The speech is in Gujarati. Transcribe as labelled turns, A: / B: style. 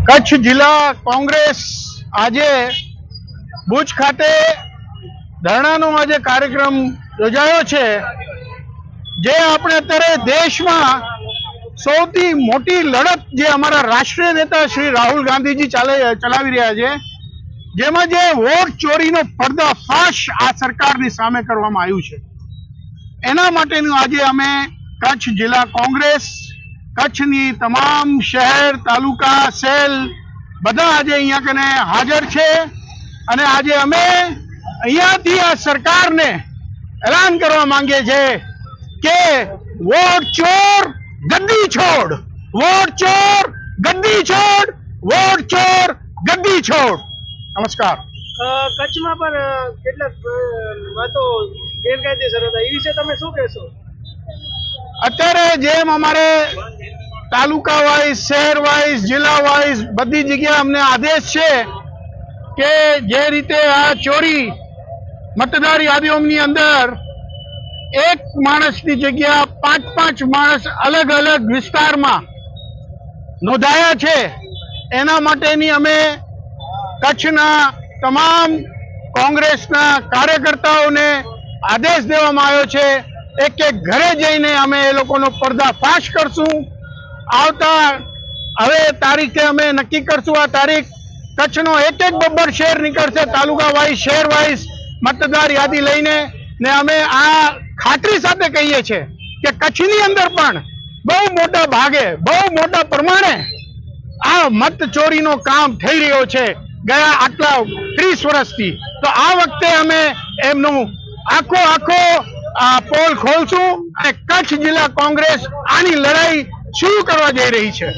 A: કચ્છ જિલ્લા કોંગ્રેસ આજે ભુજ ખાતે ધરણાનો આજે કાર્યક્રમ યોજાયો છે, જે આપણે અત્યારે દેશમાં સૌથી મોટી લડત જે અમારા રાષ્ટ્રીય નેતા શ્રી રાહુલ ગાંધીજી ચલાવી રહ્યા છે, જેમાં જે વોટ ચોરીનો પર્દાફાશ આ સરકારની સામે કરવામાં આવ્યું છે, એના માટેનું આજે અમે કચ્છ જિલ્લા કોંગ્રેસ કચ્છની તમામ શહેર તાલુકા સેલ બધા આજે અહીંયા કને હાજર છે અને આજે અમે અહીંયાથી આ સરકારને એલાન કરવા માંગીએ છીએ કે વોટ ચોર ગદ્દી છોડ, વોટ ચોર ગદ્દી છોડ, વોટ ચોર ગદ્દી છોડ। નમસ્કાર।
B: કચ્છમાં પણ કેટલાક વાતો ગેરકાયદેસર હતા, એ વિશે તમે શું કહેશો?
A: અત્યારે જેમ અમારે તાલુકા વાઇઝ, શહેર વાઇઝ, જિલ્લા વાઇઝ બધી જગ્યાએ અમને આદેશ છે કે જે રીતે આ ચોરી મતદાર યાદીઓની અંદર એક માણસની જગ્યા 5-5 માણસ અલગ અલગ વિસ્તારમાં નોંધાયા છે, એના માટેની અમે કચ્છના તમામ કોંગ્રેસના કાર્યકર્તાઓને આદેશ દેવામાં આવ્યો છે। એક એક ઘરે જઈને અમે એ લોકોનો પર્દાફાશ કરશું। આવતા હવે તારીખે અમે નક્કી કરશું, આ તારીખ કચ્છનો એક એક બબ્બર શહેર નીકળશે, તાલુકા વાઇઝ, શહેર વાઇઝ મતદાર યાદી લઈને, ને અમે આ ખાતરી સાથે કહીએ છીએ કે કચ્છની અંદર પણ બહુ મોટા ભાગે, બહુ મોટા પ્રમાણે આ મત ચોરીનો કામ થઈ રહ્યો છે ગયા આટલા 30 વર્ષથી। તો આ વખતે અમે એમનું આખો પોલ ખોલશું અને કચ્છ જિલ્લા કોંગ્રેસ આની લડાઈ શું કરવા જઈ રહી છે।